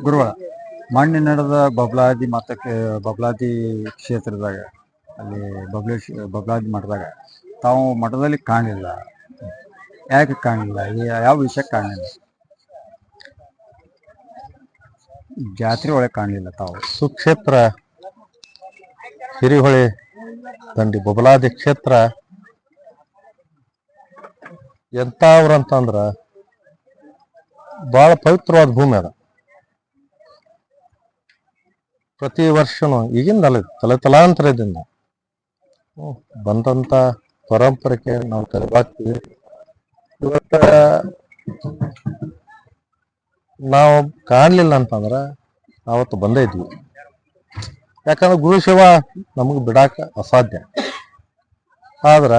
ಗುರುಗಳ ಮೊನ್ನೆ ನಡೆದ ಬಬ್ಲಾದಿ ಬಬ್ಲಾದಿ ಕ್ಷೇತ್ರದಾಗ ಅಲ್ಲಿ ಬಬ್ಲಾದಿ ಮಠದಾಗ ತಾವು ಮಠದಲ್ಲಿ ಕಾಣಲಿಲ್ಲ. ಯಾಕೆ ಕಾಣಲಿಲ್ಲ? ಯಾವ ವಿಷಯಕ್ಕೆ ಕಾಣಲಿಲ್ಲ? ಜಾತ್ರೆ ಒಳಗೆ ಕಾಣಲಿಲ್ಲ ತಾವು? ಸುಕ್ಷೇತ್ರ ಹಿರಿಹೊಳೆ ದಂಡಿ ಬಬಲಾದಿ ಕ್ಷೇತ್ರ ಎಂತವ್ರಂತಂದ್ರ ಬಹಳ ಪವಿತ್ರವಾದ ಭೂಮಿ ಅದ. ಪ್ರತಿ ವರ್ಷನೂ ಈಗಿಂದಲ್ಲ, ತಲಾಂತರದಿಂದ ಬಂದಂತ ಪರಂಪರೆಗೆ ನಾವು ತಲೆಬಾಗ್ತೀವಿ. ಇವತ್ತ ನಾವು ಕಾಣಲಿಲ್ಲ ಅಂತಂದ್ರ ಅವತ್ತು ಬಂದೇ ಇದ್ವಿ. ಯಾಕಂದ್ರೆ ಗುರು ಸೇವಾ ನಮಗೆ ಬಿಡಾಕ ಅಸಾಧ್ಯ. ಆದ್ರ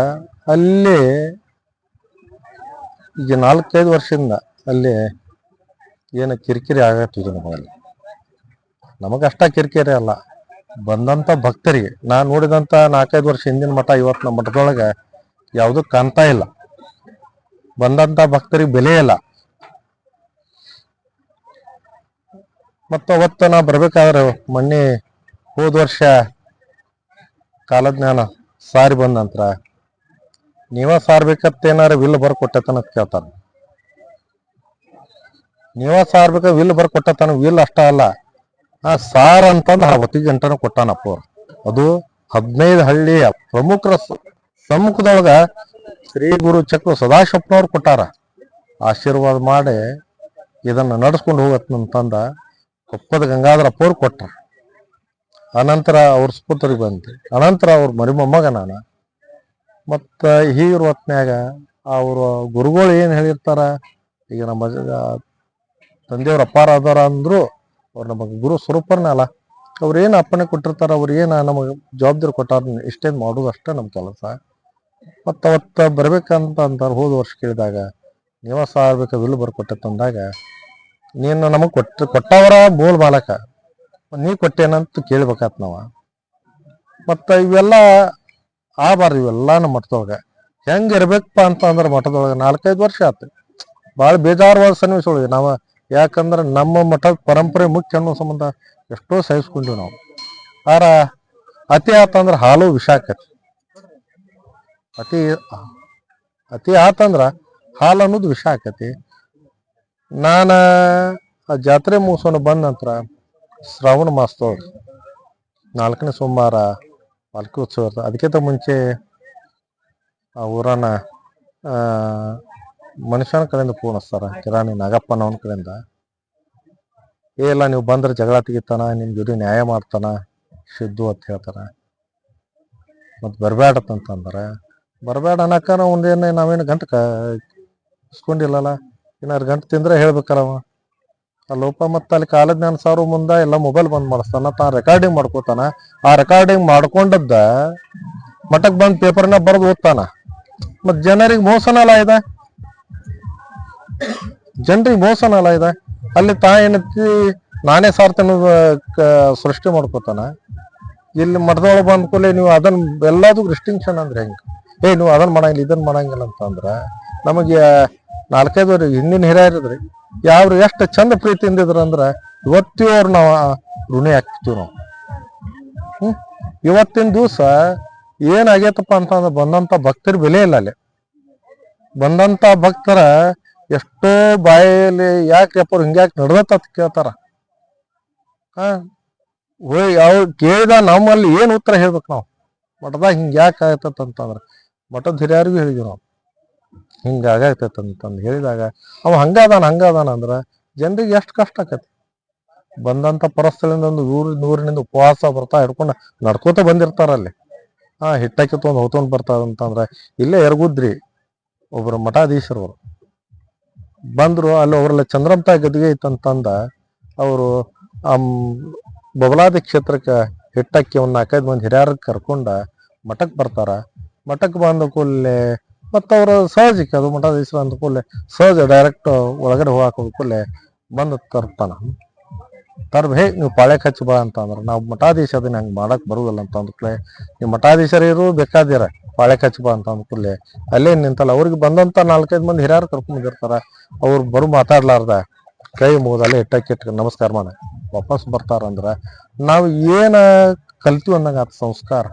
ಅಲ್ಲಿ ಈಗ 4-5 ವರ್ಷದಿಂದ ಅಲ್ಲಿ ಏನು ಕಿರಿಕಿರಿ ಆಗತ್ತಿದೆ ನಮ್ಮಲ್ಲಿ. ನಮಗಷ್ಟ ಕಿರಿಕಿರಿ ಅಲ್ಲ, ಬಂದಂತ ಭಕ್ತರಿಗೆ. ನಾನು ನೋಡಿದಂತ 4-5 ವರ್ಷ ಹಿಂದಿನ ಮಠ ಇವತ್ತು ನಮ್ಮ ಮಠದೊಳಗೆ ಯಾವುದು ಕಾಣ್ತಾ ಇಲ್ಲ. ಬಂದಂತ ಭಕ್ತರಿಗೆ ಬೆಲೆ ಇಲ್ಲ. ಅವತ್ತು ನಾ ಬರ್ಬೇಕಾದ್ರೆ ಮೊನ್ನೆ ಹೋದ ವರ್ಷ ಕಾಲಜ್ಞಾನ ಸಾರಿ ಬಂದ ನಂತರ ನೀವ ಸಾರ್ಬೇಕತ್ತೇನಾರ ವಿಲ್ ಬರ್ಕೊಟ್ಟತನ ಕೇಳ್ತಾರ. ನೀವ ಸಾರ್ಬೇಕ ವಿಲ್ ಬರ್ಕೊಟ್ಟತನ. ವಿಲ್ ಅಷ್ಟ ಅಲ್ಲ, ಆ ಸಾರ್ ಅಂತಂದು 10 ಗಂಟೆನ ಕೊಟ್ಟಾನಪ್ಪ ಅವ್ರು. ಅದು 15 ಹಳ್ಳಿಯ ಪ್ರಮುಖರ ಸಮ್ಮುಖದೊಳಗ ಶ್ರೀ ಗುರು ಚಕ್ರ ಸದಾಶಿವಪ್ಪನವ್ರು ಕೊಟ್ಟಾರ. ಆಶೀರ್ವಾದ ಮಾಡಿ ಇದನ್ನ ನಡೆಸ್ಕೊಂಡು ಹೋಗತ್ತಂತಂದ ಕೊಪ್ಪದ ಗಂಗಾಧರಪ್ಪ ಅವ್ರು ಕೊಟ್ಟಾರ. ಅನಂತರ ಅವ್ರ ಸುಪುತ್ರಿಗೆ ಬಂದ್ರಿ. ಅನಂತರ ಅವ್ರ ಮರಿಮೊಮ್ಮಗ ನಾನು. ಮತ್ತ ಹೀಗಿರೋ ಹೊತ್ನ್ಯಾಗ ಅವರು ಗುರುಗಳು ಏನ್ ಹೇಳಿರ್ತಾರ, ಈಗ ನಮ್ಮ ತಂದೆಯವ್ರ ಅಪಾರ ಅದಾರ ಅಂದ್ರು ಅವ್ರು ನಮಗೆ ಗುರು ಸ್ವರೂಪರ್ನ ಅಲ್ಲ. ಅವ್ರು ಏನ್ ಅಪ್ಪಣೆ ಕೊಟ್ಟಿರ್ತಾರ, ಅವ್ರು ಏನ ನಮಗೆ ಜವಾಬ್ದಾರಿ ಕೊಟ್ಟಾರ, ಇಷ್ಟೇನ್ ಮಾಡೋದು ಅಷ್ಟೇ ನಮ್ ಕೆಲಸ. ಮತ್ತ ಅವತ್ತ ಬರ್ಬೇಕಂತ ಅಂತಾರ. ಹೋದ ವರ್ಷ ಕೇಳಿದಾಗ ನೀವ ಸಾರ್ಬೇಕ ವಿಲ್ ಬರ್ಕೊಟ್ಟಂದಾಗ ನೀನು ನಮಗ್ ಕೊಟ್ಟವರ ಬೋಲ್ ಬಾಲಕ, ನೀ ಕೊಟ್ಟೇನಂತ ಕೇಳ್ಬೇಕಾತ್ ನಾವ. ಮತ್ತ ಇವೆಲ್ಲ ಆಗಬಾರ್ದು. ಇವೆಲ್ಲ ನಮ್ಮ ಮಠದೊಳಗ ಹೆಂಗ ಇರ್ಬೇಕಪ್ಪ ಅಂತ ಅಂದ್ರ ಮಠದೊಳಗ 4-5 ವರ್ಷ ಆತು. ಭಾಳ ಬೇಜಾರವಾದ ಸನ್ನಿವೇಶೊಳಗೆ ನಾವ. ಯಾಕಂದ್ರ ನಮ್ಮ ಮಠದ ಪರಂಪರೆ ಮುಖ್ಯ ಅನ್ನೋ ಸಂಬಂಧ ಎಷ್ಟೋ ಸಹಿಸ್ಕೊಂಡಿವಿ ನಾವು. ಆರ ಅತಿ ಆತಂದ್ರ ಹಾಲು ವಿಷ ಆಕತಿ. ಅತಿ ಆತಂದ್ರ ಹಾಲು ಅನ್ನೋದು ವಿಷ ಆಕತಿ. ನಾನ ಆ ಜಾತ್ರೆ ಮುಗಿಸ್ಕೊಂಡು ಬಂದ ನಂತರ ಶ್ರಾವಣ ಮಾಸದೊಳಗೆ 4ನೇ ಸೋಮವಾರ ಪಾಲ್ಕಿ ಉತ್ಸವ ಇರ್ತದೆ. ಅದಕ್ಕಿಂತ ಮುಂಚೆ ಆ ಊರನ ಮನುಷ್ಯನ ಕಡೆಯಿಂದ ಫೋನ್ ಹಚ್ತಾರ, ಕಿರಾಣಿ ನಾಗಪ್ಪನವನ ಕಡೆಯಿಂದ. ಇಲ್ಲ ನೀವು ಬಂದ್ರೆ ಜಗಳ ತೆಗಿತಾನ, ನಿಮ್ ಜೊತೆ ನ್ಯಾಯ ಮಾಡ್ತಾನ ಸಿದ್ದು ಅಂತ ಹೇಳ್ತಾರ. ಮತ್ ಬರ್ಬೇಡತ್ತಂತಂದಾರ. ಬರ್ಬೇಡ ಅನ್ನಕ ಒಂದೇನು ನಾವೇನು ಗಂಟಕ ಇಸ್ಕೊಂಡಿಲ್ಲಲ್ಲ. ಏನಾರು ಗಂಟು ತಿಂದ್ರೆ ಹೇಳ್ಬೇಕಲ್ಲವ ಅಲ್ಲೋಪ. ಮತ್ತ ಅಲ್ಲಿ ಕಾಲಜ್ಞಾನ ಸಾರು ಮುಂದ ಎಲ್ಲ ಮೊಬೈಲ್ ಬಂದ್ ಮಾಡಿಸ್ತಾನ, ತಾನು ರೆಕಾರ್ಡಿಂಗ್ ಮಾಡ್ಕೋತಾನ. ಆ ರೆಕಾರ್ಡಿಂಗ್ ಮಾಡ್ಕೊಂಡದ್ದ ಮಠಕ್ ಬಂದ್ ಪೇಪರ್ನ ಬರೆದು ಓದ್ತಾನ. ಮತ್ ಜನರಿಗೆ ಮೋಸನಲ್ಲ ಇದೆ, ಜನರಿಗೆ ಮೋಸನಲ್ಲ ಇದೆ. ಅಲ್ಲಿ ಏನತಿ ನಾನೇ ಸಾರ್ತೇನೆ ಸೃಷ್ಟಿ ಮಾಡ್ಕೋತಾನ. ಇಲ್ಲಿ ಮಠದೊಳಗೆ ಬಂದ ಕೂಡಲೇ ನೀವು ಅದನ್ನ ಎಲ್ಲದೂ ರಿಸ್ಟ್ರಿಕ್ಷನ್ ಅಂದ್ರೆ ಹೆಂಗೆ? ನೀವು ಅದನ್ನ ಮಾಡಂಗಿಲ್ಲ ಇದನ್ನ ಮಾಡಂಗಿಲ್ಲ ಅಂತಂದ್ರ ನಮಗೆ 4-5 ವರ್ಷ ಹಿಂದಿನ ಹಿರಿಯರಿದ್ರಿ ಯಾವ್ರು ಎಷ್ಟು ಚಂದ ಪ್ರೀತಿಯಿಂದ ಇದ್ರ ಅಂದ್ರ ಇವತ್ತಿವ್ರು ನಾವು ಋಣಿ ಆಗ್ತೀವಿ ನಾವು. ಇವತ್ತಿನ ದಿವಸ ಏನಾಗೈತಪ್ಪ ಅಂತಂದ್ರೆ ಬಂದಂತ ಭಕ್ತರ ಬೆಲೆ ಇಲ್ಲ. ಅಲ್ಲಿ ಬಂದಂತ ಭಕ್ತರ ಎಷ್ಟೋ ಬಾಯಲ್ಲಿ ಯಾಕ್ರಪ್ಪ ಹಿಂಗ್ಯಾಕೆ ನಡ್ದತ್ತ ಅಂತ ಕೇಳ್ತಾರ. ಅವ್ರು ಕೇಳಿದ ನಮ್ಮಲ್ಲಿ ಏನ್ ಉತ್ತರ ಹೇಳ್ಬೇಕು ನಾವು? ಮಠದಾಗ ಹಿಂಗ ಯಾಕೆ ಆಗತ್ತಂತಂದ್ರ ಮಠದ ಹಿರಿಯರಿಗೂ ಹೇಳಿದ್ವಿ ನಾವು, ಹಿಂಗಾಗತ್ತಂತಂದು ಹೇಳಿದಾಗ ಅವ ಹಂಗಾದಾನ ಅಂದ್ರ ಜನರಿಗೆ ಎಷ್ಟು ಕಷ್ಟ ಆಕತಿ. ಬಂದಂತ ಪರಸ್ಥಳಿಂದ ಒಂದು ಊರಿನಿಂದ ಉಪವಾಸ ಬರ್ತಾ ಹಿಡ್ಕೊಂಡು ನಡ್ಕೋತ ಬಂದಿರ್ತಾರ. ಅಲ್ಲಿ ಹಿಟ್ಟಕ್ಕೆ ತೊಗೊಂಡು ಹೊತ್ಕೊಂಡ್ ಬರ್ತಾರಂತಂದ್ರ ಇಲ್ಲೇ ಎರಗುದ್ರಿ ಒಬ್ರು ಮಠಾಧೀಶರವರು ಬಂದ್ರು. ಅಲ್ಲಿ ಅವ್ರಲ್ಲ ಚಂದ್ರಂತ ಗದ್ದಿಗೆ ಐತಂತಂದ ಅವರು ಬಬಲಾದಿ ಕ್ಷೇತ್ರಕ್ಕೆ ಹಿಟ್ಟಕ್ಕೆ ಒಂದು 4-5 ಮಂದಿ ಹಿರಿಯರ ಕರ್ಕೊಂಡ ಮಠಕ್ಕೆ ಬರ್ತಾರ. ಮಠಕ್ಕೆ ಬಂದ ಕೂಡಲೇ ಮತ್ತವ್ರು ಸಹಜಕ್ಕೆ ಅದು ಮಠಾಧೀಶರು ಅಂದ ಕೂಡಲೇ ಸಹಜ ಡೈರೆಕ್ಟ್ ಒಳಗಡೆ ಹೋಗಾಕ ಕೂಡಲೇ ಬಂದು ತರ್ತಾನ. ನೀವು ಪಾಳ್ಯಕ್ಕೆ ಹಚ್ಚಿ ಬಾ ಅಂತ ಅಂದ್ರ ನಾವು ಮಠಾಧೀಶ ಅದನ್ನ ಹಂಗೆ ಮಾಡಕ್ ಬರುದಿಲ್ಲ ಅಂತ ಅಂದ್ಕೂಡ್ಲೆ ನೀವು ಮಠಾಧೀಶರು ಬೇಕಾದಿರ ಪಾಳ್ಯಕ್ಕೆ ಹಚ್ಚಿ ಬಾ ಅಂತ ಅಂದ್ಕೂಡ್ಲೆ ಅಲ್ಲೇ ನಿಂತಲ್ಲ. ಅವ್ರಿಗೆ ಬಂದಂತ 4-5 ಮಂದಿ ಹಿರಿಯರು ಕರ್ಕೊಂಡ್ ಬಂದಿರ್ತಾರ. ಅವ್ರು ಮಾತಾಡ್ಲಾರ್ದ ಕೈ ಮುಗಿದಲ್ಲ ಇಟ್ಟಕ್ಕಿಟ್ಟು ನಮಸ್ಕಾರ ಮಾಡ ವಾಪಸ್ ಬರ್ತಾರಂದ್ರ ನಾವು ಏನ ಕಲ್ತೀವಿ ಅಂದಂಗ ಆತ ಸಂಸ್ಕಾರ.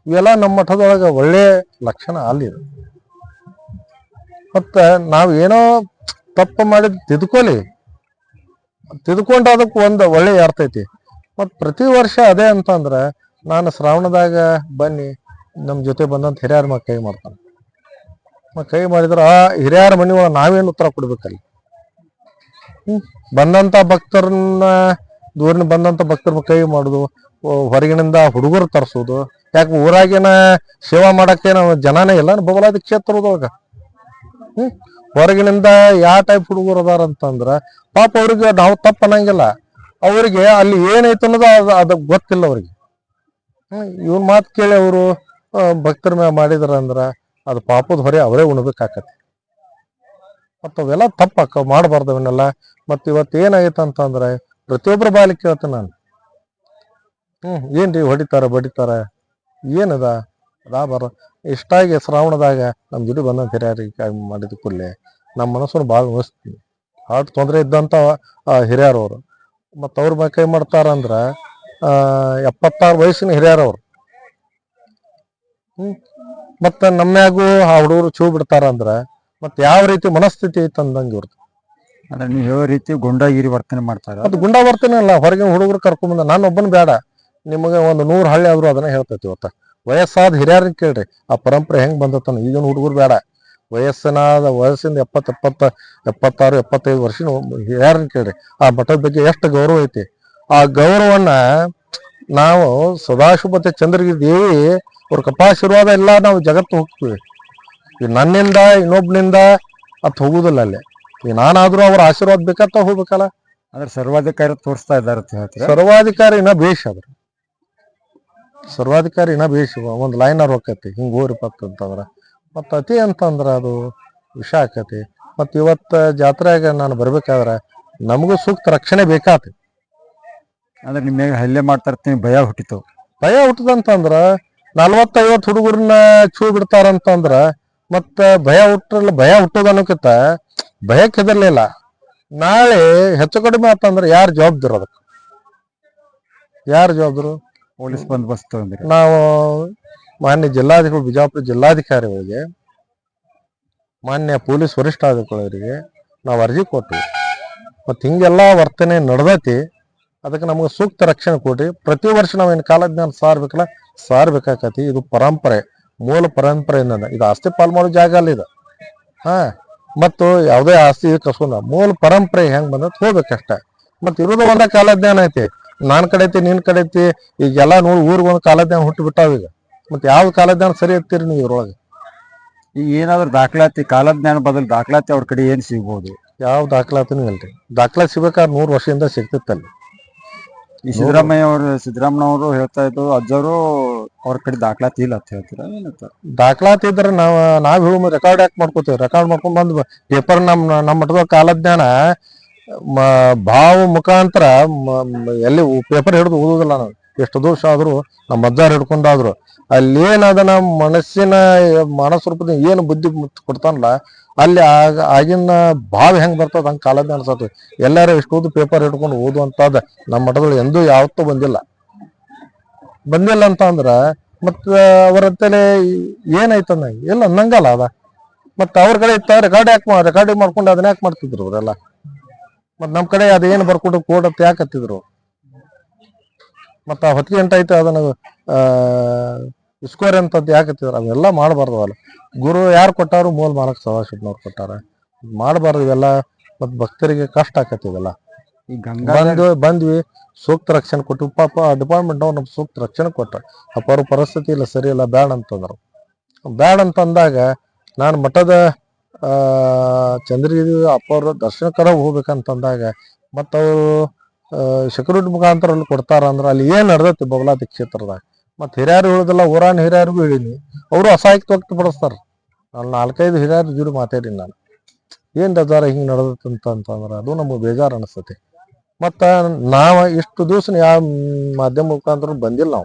ಇವೆಲ್ಲ ನಮ್ಮ ಮಠದೊಳಗ ಒಳ್ಳೆ ಲಕ್ಷಣ ಅಲ್ಲಿದೆ. ಮತ್ತ ನಾವ್ ಏನೋ ತಪ್ಪು ಮಾಡಿದ್ ತಿದ್ಕೊಂಡು ಅದಕ್ಕೆ ಒಂದು ಒಳ್ಳೆ ಅರ್ಥ ಐತಿ. ಮತ್ ಪ್ರತಿ ವರ್ಷ ಅದೇ ಅಂತಂದ್ರ ನಾನು ಶ್ರಾವಣದಾಗ ಬನ್ನಿ ನಮ್ ಜೊತೆ ಬಂದಂತ ಹಿರಿಯರ ಮ ಕೈ ಮಾಡ್ತಾನೆ. ಕೈ ಮಾಡಿದ್ರ ಆ ಹಿರಿಯರ ಮನಿ ಒಳಗ ನಾವೇನು ಉತ್ತರ ಕೊಡ್ಬೇಕಲ್ಲಿ. ಬಂದಂತ ಭಕ್ತರನ್ನ ದೂರಿನ ಬಂದಂತ ಭಕ್ತರ ಕೈ ಮಾಡುದು, ಹೊರಗಿನಿಂದ ಹುಡುಗರು ತರಿಸೋದು. ಯಾಕೆ ಊರಾಗಿನ ಸೇವಾ ಮಾಡಕ್ಕೆ ನಾವು ಜನನೇ ಇಲ್ಲ ಬಬಲಾದಿ ಕ್ಷೇತ್ರದೊಳಗ. ಹೊರಗಿನಿಂದ ಯಾವ ಟೈಪ್ ಹುಡುಗರು ಅದಾರ ಅಂತಂದ್ರ ಪಾಪ ಅವ್ರಿಗೆ ನಾವು ತಪ್ಪ ಅನ್ನಂಗಿಲ್ಲ. ಅವ್ರಿಗೆ ಅಲ್ಲಿ ಏನೈತೆ ಅನ್ನೋದು ಅದ ಗೊತ್ತಿಲ್ಲ ಅವ್ರಿಗೆ. ಇವನ್ ಮಾತು ಕೇಳಿ ಅವರು ಭಕ್ತರ ಮ್ಯಾಗ ಮಾಡಿದಾರ ಅಂದ್ರ ಅದು ಪಾಪದ ಹೊರೆ ಅವರೇ ಉಣ್ಬೇಕಾಕತಿ. ಮತ್ತ ಅವೆಲ್ಲ ತಪ್ಪ ಮಾಡಬಾರ್ದು ಅವನ್ನೆಲ್ಲ. ಮತ್ ಇವತ್ತು ಏನಾಗೈತೆ ಅಂತಂದ್ರೆ ಪ್ರತಿಯೊಬ್ಬರ ಬಾಲಿ ಕೇಳ್ತೇನೆ ನಾನು, ಏನ್ರಿ ಹೊಡಿತಾರ ಬಡಿತಾರ ಏನದ ಬರ ಇಷ್ಟಾಗಿ ಶ್ರಾವಣದಾಗ ನಮ್ ಜೊತೆ ಬಂದಂತ ಹಿರಿಯರಿಗೆ ಮಾಡಿದ ಕೂಡಲೇ ನಮ್ಮ ಮನಸ್ಸನ್ನು ಭಾಳ ಉಣಿಸ್ತೀನಿ. ಹಾರ್ಟ್ ತೊಂದರೆ ಇದ್ದಂತ ಹಿರಿಯರವರು ಮತ್ತ ಅವ್ರ ಕೈ ಮಾಡ್ತಾರ ಅಂದ್ರ 76 ವಯಸ್ಸಿನ ಹಿರಿಯರವ್ರು. ಮತ್ತ ನಮ್ಯಾಗೂ ಆ ಹುಡುಗರು ಚೂ ಬಿಡ್ತಾರ ಅಂದ್ರ ಮತ್ ಯಾವ ರೀತಿ ಮನಸ್ಥಿತಿ ಐತೆ ಅಂದಂಗ ಇವ್ರದ್ದು. ಅಂದ್ರೆ ನೀವು ಹೇಳೋ ರೀತಿ ಗುಂಡಾಗಿರಿ ವರ್ತನೆ ಮಾಡ್ತಾರ. ಅದು ಗುಂಡಾ ವರ್ತನೆ ಅಲ್ಲ, ಹೊರಗಿನ ಹುಡುಗರು ಕರ್ಕೊಂಬಂದ ನಾನು ಒಬ್ಬನ ಬೇಡ, ನಿಮಗೆ ಒಂದು 100 ಹಳ್ಳಿ ಆದ್ರೂ ಅದನ್ನ ಹೇಳ್ತೈತಿ. ಇವತ್ತ ವಯಸ್ಸಾದ ಹಿರಿಯರನ್ನ ಕೇಳ್ರಿ ಆ ಪರಂಪರೆ ಹೆಂಗ್ ಬಂದತನ. ಈಗಿನ ಹುಡುಗರು ಬೇಡ, ವಯಸ್ಸಿಂದ 76, 75 ವರ್ಷದ ಹಿರಿಯರನ್ನ ಕೇಳ್ರಿ ಆ ಮಠದ ಬಗ್ಗೆ ಎಷ್ಟು ಗೌರವ ಐತಿ. ಆ ಗೌರವನ್ನ ನಾವು ಸದಾಶಿವಪತಿ ಚಂದ್ರಗಿರಿ ದೇವಿ ಅವ್ರ ಕಪಾಶೀರ್ವಾದ ಎಲ್ಲ ನಾವು ಜಗತ್ತು ಹೋಗ್ತೀವಿ. ಈ ನನ್ನಿಂದ ಇನ್ನೊಬ್ನಿಂದ ಅತ್ ಹೋಗುದಿಲ್ಲ ಅಲ್ಲಿ. ಈ ನಾನಾದ್ರೂ ಅವ್ರ ಆಶೀರ್ವಾದ ಬೇಕಂತ ಹೋಗ್ಬೇಕಲ್ಲ. ಅಂದ್ರೆ ಸರ್ವಾಧಿಕಾರಿ ತೋರಿಸ್ತಾ ಇದಾರೆ ಅಂತ ಹೇಳ್ತಾರೆ. ಸರ್ವಾಧಿಕಾರಿನ ಬೇಷ್ ಅದ್ರ ಸರ್ವಾಧಿಕಾರಿನ ಬೇಷ್ ಒಂದ್ ಲೈನರ್ ಹೋಗ್ತೈತಿ ಹಿಂಗ್ ಹೋರಿಪತ್ ಅಂತಂದ್ರ. ಮತ್ತ ಅತಿ ಅಂತಂದ್ರ ಅದು ವಿಷ ಆಕತಿ. ಮತ್ ಇವತ್ತ ಜಾತ್ರೆಯಾಗ ನಾನು ಬರ್ಬೇಕಾದ್ರ ನಮಗೂ ಸೂಕ್ತ ರಕ್ಷಣೆ ಬೇಕಾತಿ. ಅಂದ್ರೆ ನಿಮ್ಗೆ ಹಲ್ಲೆ ಮಾಡ್ತಾ ಇರ್ತೀನಿ ಭಯ ಹುಟ್ಟಿತು. ಭಯ ಹುಟ್ಟದಂತಂದ್ರ 40-50 ಹುಡುಗರನ್ನ ಚೂ ಬಿಡ್ತಾರಂತಂದ್ರ ಮತ್ತ ಭಯ ಹುಟ್ಟೋದು ಅನ್ನೋಕ್ಕಿಂತ ಭಯಕ್ಕೆ ಹೆದರ್ಲಿಲ್ಲ. ನಾಳೆ ಹೆಚ್ಚು ಕಡಿಮೆ ಆತಂದ್ರ ಯಾರು ಜವಾಬ್ದಾರ ಅದಕ್ಕೆ? ಯಾರು ಜವಾಬ್ದಾರು? ಪೊಲೀಸ್ ಬಂದೋಬಸ್ತ್ ಅಂದ್ರೆ ನಾವು ಮಾನ್ಯ ಜಿಲ್ಲಾಧಿಕಾರಿ ಬಿಜಾಪುರ ಜಿಲ್ಲಾಧಿಕಾರಿಗಳಿಗೆ ಮಾನ್ಯ ಪೊಲೀಸ್ ವರಿಷ್ಠಾಧಿಕಾರಿಗಳಿಗೆ ನಾವು ಅರ್ಜಿ ಕೊಟ್ವಿ. ಮತ್ ಹಿಂಗೆಲ್ಲಾ ವರ್ತನೆ ನಡೆದೈತಿ, ಅದಕ್ಕೆ ನಮ್ಗೆ ಸೂಕ್ತ ರಕ್ಷಣೆ ಕೊಡ್ರಿ. ಪ್ರತಿ ವರ್ಷ ನಾವೇನು ಕಾಲಜ್ಞಾನ ಸಾರ್ಬೇಕಲ್ಲ ಸಾರ್ಬೇಕಾಕತಿ. ಇದು ಪರಂಪರೆ, ಮೂಲ ಪರಂಪರೆ ಏನದ. ಇದು ಆಸ್ತಿ ಪಾಲ್ ಮಾಡೋ ಜಾಗ ಅಲ್ಲ ಇದು. ಮತ್ತು ಯಾವುದೇ ಆಸ್ತಿ ಕಸ್ಕೊಂಡ ಮೂಲ ಪರಂಪರೆ ಹೆಂಗ್ ಬಂದತ್ ಹೋಗ್ಬೇಕಷ್ಟ. ಮತ್ ಇರೋದು ಒಂದ ಕಾಲಜ್ಞಾನ ಐತಿ. ನಾನ್ ಕಡೆ ಐತಿ ನಿನ್ ಕಡೆ ಐತಿ. ಈಗೆಲ್ಲ ನೋಡಿ ಊರಿಗೆ ಒಂದು ಕಾಲಜ್ಞಾನ ಹುಟ್ಟು ಬಿಟ್ಟಾವ ಈಗ. ಮತ್ ಯಾವ ಕಾಲಜ್ಞಾನ ಸರಿ ಇರ್ತೀರಿ ನೀವು ಇದ್ರೊಳಗೆ? ಈಗ ಏನಾದ್ರು ದಾಖಲಾತಿ ಕಾಲಜ್ಞಾನ ಬದಲು ದಾಖಲಾತಿ ಅವ್ರ ಕಡೆ ಏನ್ ಸಿಗ್ಬೋದು? ಯಾವ ದಾಖಲಾತಿನೂ ಇಲ್ರಿ. ದಾಖಲಾತಿ ಸಿಗ್ಬೇಕಾದ್ರೆ 100 ವರ್ಷದಿಂದ ಸಿಗ್ತಿತ್ತಲ್ಲಿ. ಈ ಸಿದ್ದರಾಮಯ್ಯನವರು ಹೇಳ್ತಾ ಇದ್ದು ಅಜ್ಜವರು ಅವ್ರ ಕಡೆ ದಾಖಲಾತಿ ಇಲ್ಲ ಅಂತ ಹೇಳ್ತೀರ. ದಾಖಲಾತಿ ಇದ್ರೆ ನಾವ್ ಹೇಳು ರೆಕಾರ್ಡ್ ಯಾಕೆ ಮಾಡ್ಕೋತೀವಿ? ರೆಕಾರ್ಡ್ ಮಾಡ್ಕೊಂಡ್ ಬಂದ್ ಪೇಪರ್ ನಮ್ಮ ಮಠದ ಕಾಲಜ್ಞಾನ ಭಾವ ಮುಖಾಂತರ ಎಲ್ಲಿ ಪೇಪರ್ ಹಿಡಿದು ಓದುದಿಲ್ಲ ನಾವು. ಎಷ್ಟು ದೋಷ ಆದ್ರು ನಮ್ಮ ಅಜ್ಜಾರ್ ಹಿಡ್ಕೊಂಡಾದ್ರು ಅಲ್ಲೇನದ ನಮ್ಮ ಮನಸ್ಸು ರೂಪದ ಏನು ಬುದ್ಧಿ ಕೊಡ್ತಾನಲ್ಲ ಅಲ್ಲಿ ಆಗಿನ ಭಾವ ಹೆಂಗ್ ಬರ್ತದ ಹಂಗ ಕಾಲಜ್ಞಾನ ಅನ್ಸತ್ತೆ. ಎಲ್ಲಾರು ಎಷ್ಟೋದು ಪೇಪರ್ ಹಿಡ್ಕೊಂಡು ಓದುವಂತದ ನಮ್ಮ ಮಠದಲ್ಲಿ ಎಂದೂ ಯಾವತ್ತೂ ಬಂದಿಲ್ಲ ಅಂತ ಅಂದ್ರ ಮತ್ತ ಅವರಂತಲೇ ಏನೈತಂದ ಎಲ್ಲ ಅನ್ನಂಗಲ್ಲ ಅದ. ಮತ್ತ ಅವ್ರ ಕಡೆ ಇತ್ತ ರೆಕಾರ್ಡಿಂಗ್ ಮಾಡ್ಕೊಂಡು ಅದನ್ನ ಯಾಕೆ ಮಾಡ್ತಿದ್ರು ಅವರೆಲ್ಲ? ಮತ್ ನಮ್ ಕಡೆ ಅದೇನು ಬರ್ಕೊಂಡು ಕೋಡತ್ ಯಾಕೆ ಹತ್ತಿದ್ರು? ಮತ್ತ ಹೊತ್ತಿಗೆ ಎಂಟಾಯ್ತು ಅದನ್ನ ಇಸ್ಕೋರಿ ಅಂತದ್ ಯಾಕೆ ಹತ್ತಿದ್ರು? ಅವೆಲ್ಲ ಮಾಡಬಾರ್ದು. ಅಲ್ಲ ಗುರು ಯಾರು ಕೊಟ್ಟಾರು? ಮೂಲ ಮಾಲಕ್ ಸದಾಶಿವನವ್ರು ಕೊಟ್ಟಾರ. ಮಾಡಬಾರ್ದು ಇವೆಲ್ಲ. ಮತ್ ಭಕ್ತರಿಗೆ ಕಷ್ಟ ಆಕತಿ ಇವೆಲ್ಲ. ಈ ಬಂದ್ವಿ ಸೂಕ್ತ ರಕ್ಷಣೆ ಕೊಟ್ಟು ಪಾಪ ಡಿಪಾರ್ಟ್ಮೆಂಟ್ ಅವ್ರು ನಮ್ಗೆ ಸೂಕ್ತ ರಕ್ಷಣೆ ಕೊಟ್ರ. ಅಪ್ಪ ಪರಿಸ್ಥಿತಿ ಇಲ್ಲ ಸರಿ ಇಲ್ಲ ಬ್ಯಾಡ ಅಂತಂದ್ರು. ಬ್ಯಾಡ ಅಂತಂದಾಗ ನಾನು ಮಠದ ಚಂದ್ರಗಿರಿ ಅಪ್ಪವ್ರ ದರ್ಶನಕರ ಹೋಗ್ಬೇಕಂತಂದಾಗ ಮತ್ತ ಅವರು ಸೆಕ್ಯೂರಿಟಿ ಮುಖಾಂತರ ಅಲ್ಲಿ ಕೊಡ್ತಾರ ಅಂದ್ರ ಅಲ್ಲಿ ಏನ್ ನಡೆದೈತಿ ಬಬಲಾದಿ ಕ್ಷೇತ್ರದಾಗ. ಮತ್ ಹಿರಿಯರು ಹೇಳುದಿಲ್ಲ, ಊರಾನ ಹಿರಿಯರಿಗೂ ಹೇಳಿನಿ, ಅವರು ಅಸಹಾಯಕ ವ್ಯಕ್ತಪಡಿಸ್ತಾರ. ಅಲ್ಲಿ 4-5 ಹಿರಿಯರ ಜೋಡಿ ಮಾತಾಡೀನಿ ನಾನು. ಏನ್ ರಜಾರ ಹಿಂಗ್ ನಡೆದತ್ತಂತಂದ್ರ ಅದು ನಮ್ಗೆ ಬೇಜಾರು ಅನಿಸ್ತತಿ. ಮತ್ತ ನಾವ ಇಷ್ಟು ದಿವ್ಸ ಯಾವ ಮಾಧ್ಯಮ ಮುಖಾಂತರ ಬಂದಿಲ್ಲ.